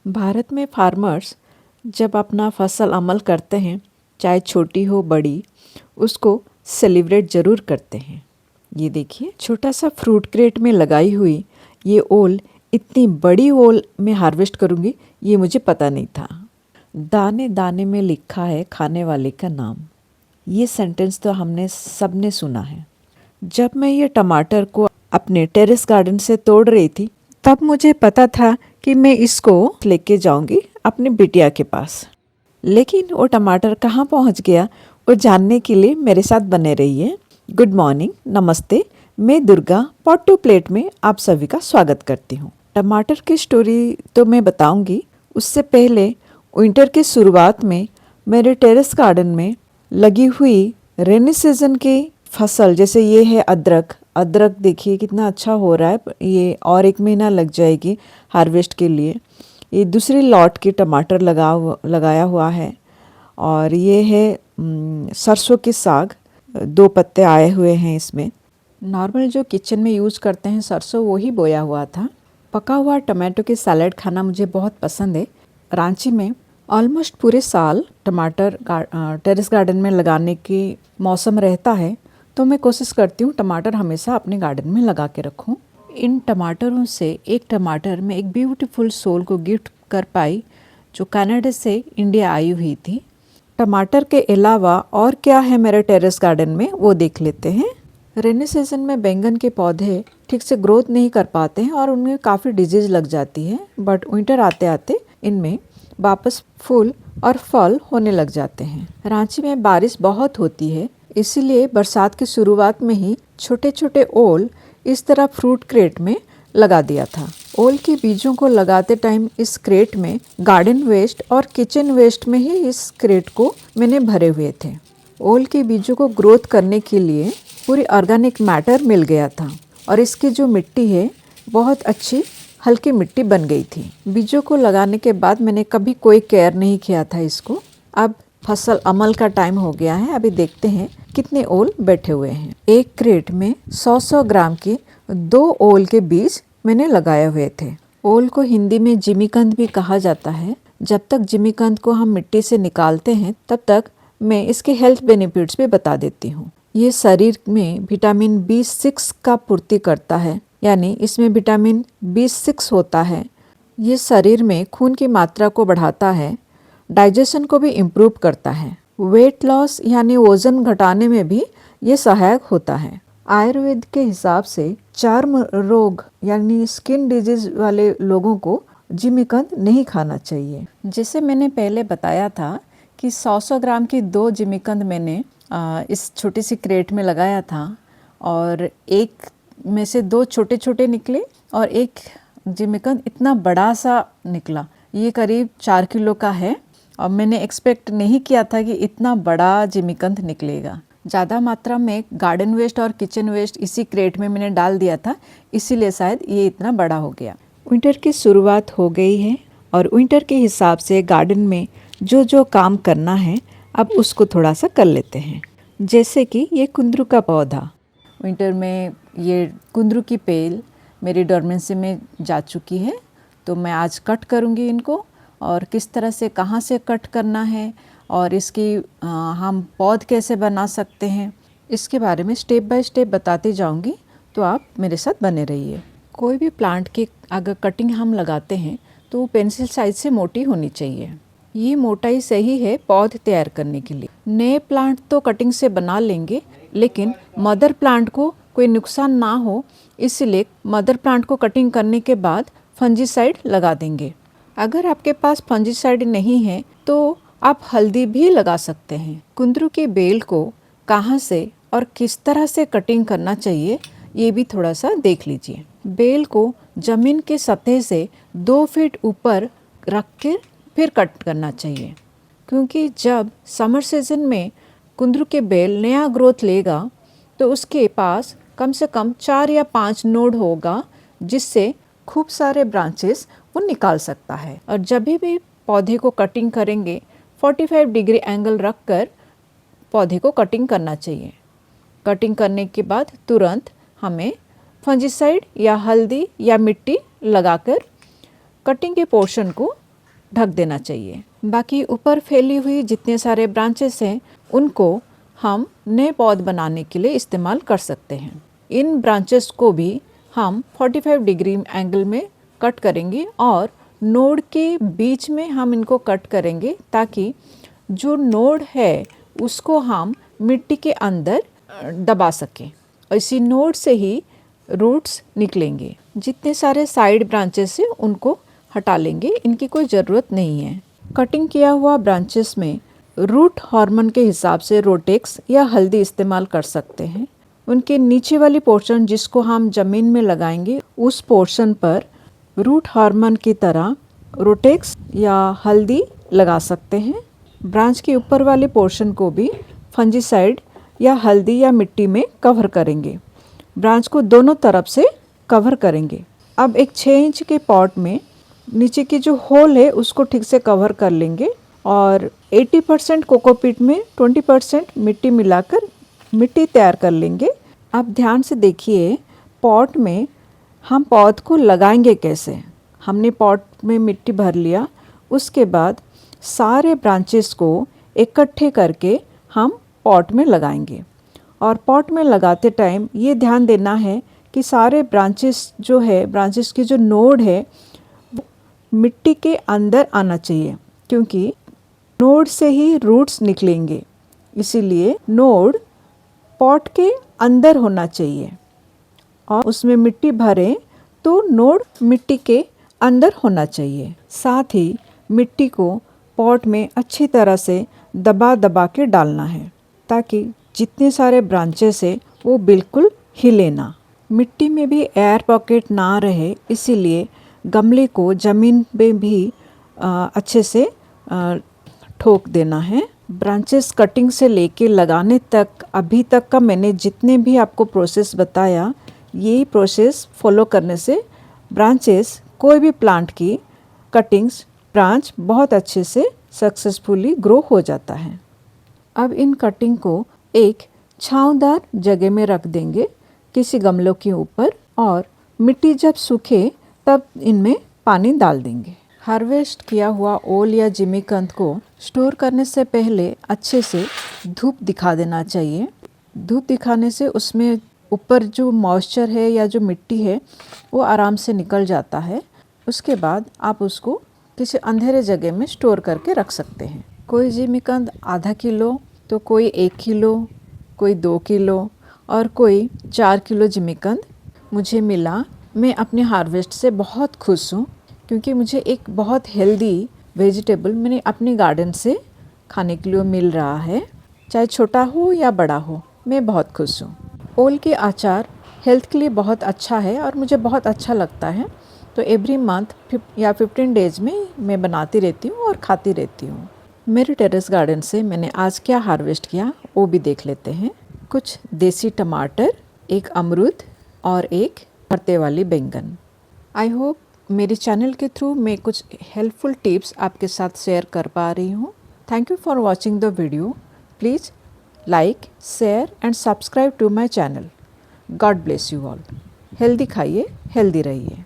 भारत में फार्मर्स जब अपना फसल अमल करते हैं, चाहे छोटी हो बड़ी, उसको सेलिब्रेट ज़रूर करते हैं। ये देखिए, छोटा सा फ्रूट क्रेट में लगाई हुई ये ओल, इतनी बड़ी ओल मैं हार्वेस्ट करूँगी ये मुझे पता नहीं था। दाने दाने में लिखा है खाने वाले का नाम। ये सेंटेंस तो हमने सबने सुना है। जब मैं ये टमाटर को अपने टेरेस गार्डन से तोड़ रही थी, तब मुझे पता था कि मैं इसको लेके जाऊंगी अपनी बिटिया के पास। लेकिन वो टमाटर कहाँ पहुँच गया, वो जानने के लिए मेरे साथ बने रहिए। गुड मॉर्निंग, नमस्ते। मैं दुर्गा पॉट टू प्लेट में आप सभी का स्वागत करती हूँ। टमाटर की स्टोरी तो मैं बताऊंगी, उससे पहले विंटर की शुरुआत में मेरे टेरेस गार्डन में लगी हुई रेनी सीजन की फसल, जैसे ये है अदरक। अदरक देखिए कितना अच्छा हो रहा है, ये और 1 महीना लग जाएगी हार्वेस्ट के लिए। ये दूसरी लॉट की टमाटर लगाया हुआ है। और ये है सरसों की साग, 2 पत्ते आए हुए हैं इसमें। नॉर्मल जो किचन में यूज़ करते हैं सरसों, वो ही बोया हुआ था। पका हुआ टमाटो की सैलेड खाना मुझे बहुत पसंद है। रांची में ऑलमोस्ट पूरे साल टमाटर टेरेस गार्डन में लगाने की मौसम रहता है, तो मैं कोशिश करती हूँ टमाटर हमेशा अपने गार्डन में लगा के रखूँ। इन टमाटरों से एक टमाटर में एक ब्यूटीफुल सोल को गिफ्ट कर पाई, जो कनाडा से इंडिया आई हुई थी। टमाटर के अलावा और क्या है मेरे टेरेस गार्डन में, वो देख लेते हैं। रेनी सीजन में बैंगन के पौधे ठीक से ग्रोथ नहीं कर पाते हैं और उनमें काफ़ी डिजीज़ लग जाती है, बट विंटर आते आते इनमें वापस फूल और फल होने लग जाते हैं। रांची में बारिश बहुत होती है, इसीलिए बरसात की शुरुआत में ही छोटे छोटे ओल इस तरह फ्रूट क्रेट में लगा दिया था। ओल के बीजों को लगाते टाइम इस क्रेट में गार्डन वेस्ट और किचन वेस्ट में ही इस क्रेट को मैंने भरे हुए थे। ओल के बीजों को ग्रोथ करने के लिए पूरी ऑर्गेनिक मैटर मिल गया था और इसकी जो मिट्टी है बहुत अच्छी हल्की मिट्टी बन गई थी। बीजों को लगाने के बाद मैंने कभी कोई केयर नहीं किया था इसको। अब फसल अमल का टाइम हो गया है। अभी देखते हैं कितने ओल बैठे हुए हैं। एक क्रेट में 100-100 ग्राम के 2 ओल के बीज मैंने लगाए हुए थे। ओल को हिंदी में जिमीकंद भी कहा जाता है। जब तक जिमीकंद को हम मिट्टी से निकालते हैं, तब तक मैं इसके हेल्थ बेनिफिट्स भी बता देती हूँ। ये शरीर में विटामिन B6 का पूर्ति करता है, यानी इसमें विटामिन B6 होता है। ये शरीर में खून की मात्रा को बढ़ाता है, डाइजेशन को भी इम्प्रूव करता है। वेट लॉस यानी वजन घटाने में भी ये सहायक होता है। आयुर्वेद के हिसाब से चर्म रोग यानी स्किन डिजीज वाले लोगों को जिमीकंद नहीं खाना चाहिए। जैसे मैंने पहले बताया था कि 100-100 ग्राम की 2 जिमीकंद मैंने इस छोटी सी क्रेट में लगाया था और एक में से 2 छोटे छोटे निकले और एक जिमीकंद इतना बड़ा सा निकला। ये करीब 4 किलो का है और मैंने एक्सपेक्ट नहीं किया था कि इतना बड़ा जिमीकंद निकलेगा। ज़्यादा मात्रा में गार्डन वेस्ट और किचन वेस्ट इसी क्रेट में मैंने डाल दिया था, इसीलिए शायद ये इतना बड़ा हो गया। विंटर की शुरुआत हो गई है और विंटर के हिसाब से गार्डन में जो जो काम करना है अब उसको थोड़ा सा कर लेते हैं। जैसे कि ये कुंदरू का पौधा, विंटर में ये कुंदरू की बेल मेरी डोरमेंसी में जा चुकी है, तो मैं आज कट करूँगी इनको और किस तरह से कहाँ से कट करना है और इसकी हम पौध कैसे बना सकते हैं, इसके बारे में स्टेप बाय स्टेप बताती जाऊँगी, तो आप मेरे साथ बने रहिए। कोई भी प्लांट की अगर कटिंग हम लगाते हैं तो वो पेंसिल साइज से मोटी होनी चाहिए। ये मोटाई सही है पौध तैयार करने के लिए। नए प्लांट तो कटिंग से बना लेंगे, लेकिन मदर प्लांट को कोई नुकसान ना हो, इसलिए मदर प्लांट को कटिंग करने के बाद फंजीसाइड लगा देंगे। अगर आपके पास फंजीसाइड नहीं है तो आप हल्दी भी लगा सकते हैं। कुंदरू के बेल को कहाँ से और किस तरह से कटिंग करना चाहिए, ये भी थोड़ा सा देख लीजिए। बेल को जमीन के सतह से 2 फीट ऊपर रख कर फिर कट करना चाहिए, क्योंकि जब समर सीजन में कुंदरू के बेल नया ग्रोथ लेगा तो उसके पास कम से कम 4 या 5 नोड होगा, जिससे खूब सारे ब्रांचेस वो निकाल सकता है। और जब भी पौधे को कटिंग करेंगे 45 डिग्री एंगल रख कर पौधे को कटिंग करना चाहिए। कटिंग करने के बाद तुरंत हमें फंजीसाइड या हल्दी या मिट्टी लगाकर कटिंग के पोर्शन को ढक देना चाहिए। बाकी ऊपर फैली हुई जितने सारे ब्रांचेस हैं उनको हम नए पौध बनाने के लिए इस्तेमाल कर सकते हैं। इन ब्रांचेस को भी हम 45 डिग्री एंगल में कट करेंगे और नोड के बीच में हम इनको कट करेंगे ताकि जो नोड है उसको हम मिट्टी के अंदर दबा सकें। इसी नोड से ही रूट्स निकलेंगे। जितने सारे साइड ब्रांचेस हैं उनको हटा लेंगे, इनकी कोई ज़रूरत नहीं है। कटिंग किया हुआ ब्रांचेस में रूट हार्मोन के हिसाब से रोटेक्स या हल्दी इस्तेमाल कर सकते हैं। उनके नीचे वाली पोर्शन जिसको हम ज़मीन में लगाएंगे उस पोर्शन पर रूट हार्मोन की तरह रोटेक्स या हल्दी लगा सकते हैं। ब्रांच के ऊपर वाले पोर्शन को भी फंजीसाइड या हल्दी या मिट्टी में कवर करेंगे। ब्रांच को दोनों तरफ से कवर करेंगे। अब एक 6 इंच के पॉट में नीचे की जो होल है उसको ठीक से कवर कर लेंगे और 80% कोकोपीट में 20% मिट्टी मिलाकर मिट्टी तैयार कर लेंगे। अब ध्यान से देखिए पॉट में हम पौध को लगाएंगे कैसे। हमने पॉट में मिट्टी भर लिया, उसके बाद सारे ब्रांचेस को इकट्ठे करके हम पॉट में लगाएंगे। और पॉट में लगाते टाइम ये ध्यान देना है कि सारे ब्रांचेस जो है, ब्रांचेस की जो नोड है मिट्टी के अंदर आना चाहिए, क्योंकि नोड से ही रूट्स निकलेंगे। इसीलिए नोड पॉट के अंदर होना चाहिए और उसमें मिट्टी भरें तो नोड मिट्टी के अंदर होना चाहिए। साथ ही मिट्टी को पॉट में अच्छी तरह से दबा दबा के डालना है ताकि जितने सारे ब्रांचेस है वो बिल्कुल हिले ना। मिट्टी में भी एयर पॉकेट ना रहे, इसीलिए गमले को ज़मीन में भी अच्छे से ठोक देना है। ब्रांचेस कटिंग से लेके लगाने तक अभी तक का मैंने जितने भी आपको प्रोसेस बताया, यही प्रोसेस फॉलो करने से ब्रांचेस कोई भी प्लांट की कटिंग्स ब्रांच बहुत अच्छे से सक्सेसफुली ग्रो हो जाता है। अब इन कटिंग को एक छांवदार जगह में रख देंगे किसी गमलों के ऊपर और मिट्टी जब सूखे तब इनमें पानी डाल देंगे। हार्वेस्ट किया हुआ ओल या जिमीकंद को स्टोर करने से पहले अच्छे से धूप दिखा देना चाहिए। धूप दिखाने से उसमें ऊपर जो मॉइस्चर है या जो मिट्टी है वो आराम से निकल जाता है। उसके बाद आप उसको किसी अंधेरे जगह में स्टोर करके रख सकते हैं। कोई जिमीकंद आधा किलो तो कोई 1 किलो, कोई 2 किलो और कोई 4 किलो जिमीकंद मुझे मिला। मैं अपने हार्वेस्ट से बहुत खुश हूँ क्योंकि मुझे एक बहुत हेल्दी वेजिटेबल मैंने अपने गार्डन से खाने के लिए मिल रहा है। चाहे छोटा हो या बड़ा हो, मैं बहुत खुश हूँ। ओल के अचार हेल्थ के लिए बहुत अच्छा है और मुझे बहुत अच्छा लगता है, तो एवरी मंथ या 15 डेज में मैं बनाती रहती हूँ और खाती रहती हूँ। मेरे टेरेस गार्डन से मैंने आज क्या हार्वेस्ट किया वो भी देख लेते हैं। कुछ देसी टमाटर, एक अमरूद और एक भरते वाली बैंगन। आई होप मेरे चैनल के थ्रू मैं कुछ हेल्पफुल टिप्स आपके साथ शेयर कर पा रही हूँ। Thank you for watching the video. Please like, share and subscribe to my channel. God bless you all. Healthy खाइए, हेल्दी रहिए।